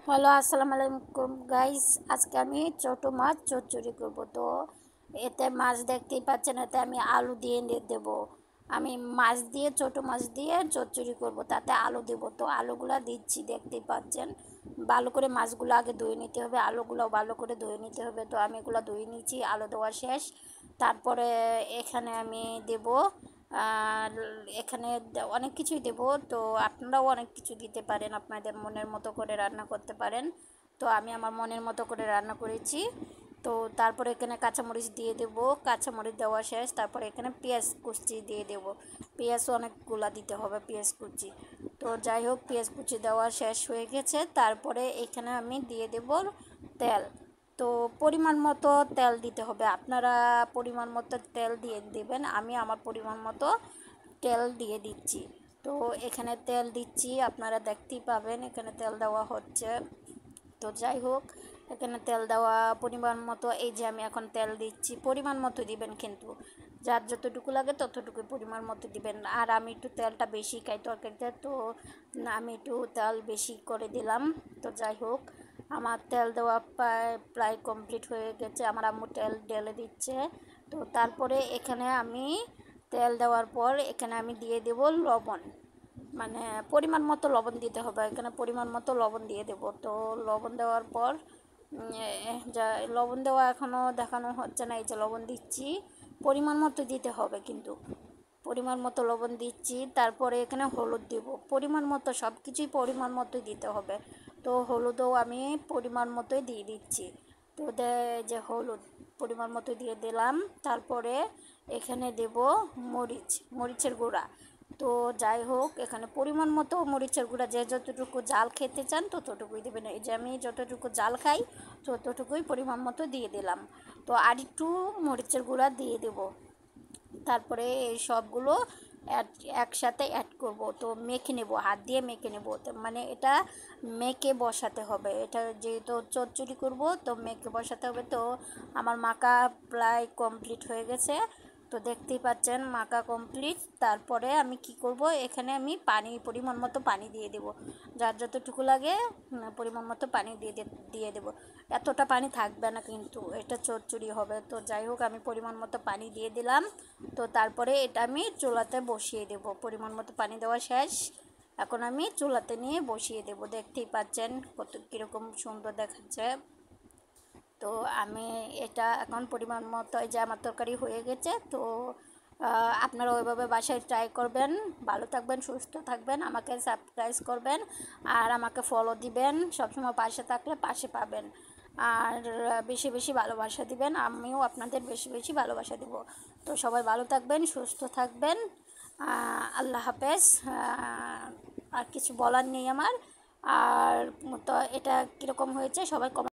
Hello, আসসালামু আলাইকুম guys. আজকে আমি ছোট মাছ চচ্চড়ি করব। তো এতে মাছ দেখতেই পাচ্ছেন, এতে আমি আলু দিয়ে দেব। আমি মাছ দিয়ে, ছোট মাছ দিয়ে চচ্চড়ি করব, তাতে আলু দেব। তো আলুগুলা দিচ্ছি, দেখতেই পাচ্ছেন। ভালো করে মাছগুলো আগে ধুয়ে নিতে হবে, আলুগুলো ভালো করে ধুয়ে নিতে হবে। তো আমি এগুলো ধুয়ে নিচ্ছি, আলু দেওয়া শেষ। তারপরে এখানে আমি দেব, আর এখানে অনেক কিছুই দেব। তো আপনারাও অনেক কিছু দিতে পারেন, আপনাদের মনের মতো করে রান্না করতে পারেন। তো আমি আমার মনের মতো করে রান্না করেছি। তো তারপরে এখানে কাঁচামরিচ দিয়ে দেব, কাঁচামরিচ দেওয়া শেষ। তারপরে এখানে পেঁয়াজ কুচি দিয়ে দেব, পেঁয়াজও অনেকগুলা দিতে হবে, পেঁয়াজ কুচি। তো যাই হোক, পেঁয়াজ কুচি দেওয়া শেষ হয়ে গেছে। তারপরে এখানে আমি দিয়ে দেব তেল। তো পরিমাণ মতো তেল দিতে হবে, আপনারা পরিমাণ মতো তেল দিয়ে দেবেন। আমি আমার পরিমাণ মতো তেল দিয়ে দিচ্ছি। তো এখানে তেল দিচ্ছি, আপনারা দেখতেই পাবেন এখানে তেল দেওয়া হচ্ছে। তো যাই হোক, এখানে তেল দেওয়া পরিমাণ মতো, এই যে আমি এখন তেল দিচ্ছি, পরিমাণ মতো দিবেন কিন্তু, যার যতটুকু লাগে ততটুকু পরিমাণ মতো দিবেন। আর আমি একটু তেলটা বেশি খাই তরকারিতে, তো আমি একটু তেল বেশি করে দিলাম। তো যাই হোক, আমার তেল দেওয়া প্রায় কমপ্লিট হয়ে গেছে, আমার আম্মু তেল ঢেলে দিচ্ছে। তো তারপরে এখানে আমি তেল দেওয়ার পর এখানে আমি দিয়ে দেব লবণ, মানে পরিমাণ মতো লবণ দিতে হবে, এখানে পরিমাণ মতো লবণ দিয়ে দেব। তো লবণ দেওয়ার পর যা লবণ দেওয়া এখনও দেখানো হচ্ছে না, এই যে লবণ দিচ্ছি, পরিমাণ মতো দিতে হবে কিন্তু, পরিমাণ মতো লবণ দিচ্ছি। তারপরে এখানে হলুদ দেব পরিমাণ মতো, সব কিছুই পরিমাণ মতোই দিতে হবে। তো হলুদও আমি পরিমাণ মতোই দিয়ে দিচ্ছি। তো যে হলুদ পরিমাণ মতো দিয়ে দিলাম। তারপরে এখানে দেব মরিচের গুঁড়া। তো যাই হোক, এখানে পরিমাণ মতো মরিচের গুঁড়া, যে যতটুকু জাল খেতে চান ততটুকুই দেবেন। এই যে আমি যতটুকু জাল খাই ততটুকুই পরিমাণ মতো দিয়ে দিলাম। তো আর একটু মরিচের গুঁড়া দিয়ে দেব। তারপরে এই সবগুলো একসাথে অ্যাড করব। তো মেখে নেব, হাত দিয়ে মেখে নেব। তো মানে এটা মেখে বসাতে হবে, এটা যেহেতু চচ্চড়ি করব তো মেখে বসাতে হবে। তো আমার মাখা প্রায় কমপ্লিট হয়ে গেছে, তো দেখতেই পাচ্ছেন মাখা কমপ্লিট। তারপরে আমি কি করব, এখানে আমি পরিমাণ মতো পানি দিয়ে দেব, যার যতটুকু লাগে পরিমাণ মতো পানি দিয়ে দেব। এতটা পানি থাকবে না কিন্তু, এটা চচ্চড়ি হবে। তো যাই হোক, আমি পরিমাণ মতো পানি দিয়ে দিলাম। তো তারপরে এটা আমি চুলাতে বসিয়ে দেব, পরিমাণ মতো পানি দেওয়া শেষ। এখন আমি চুলাতে নিয়ে বসিয়ে দেব, দেখতেই পাচ্ছেন কত কীরকম সুন্দর দেখাচ্ছে। তো আমি এটা এখন পরিমাণ মতো, এই যে আমার তরকারি হয়ে গেছে। তো আপনারা ওইভাবে বাসায় ট্রাই করবেন। ভালো থাকবেন, সুস্থ থাকবেন, আমাকে সাবস্ক্রাইব করবেন, আর আমাকে ফলো দিবেন। সবসময় পাশে থাকলে পাশে পাবেন। আর বেশি বেশি ভালোবাসা দিবেন, আমিও আপনাদের বেশি বেশি ভালোবাসা দিব। তো সবাই ভালো থাকবেন, সুস্থ থাকবেন। আল্লাহ হাফেজ। আর কিছু বলার নেই আমার। আর তো এটা কীরকম হয়েছে সবাই কমেন্ট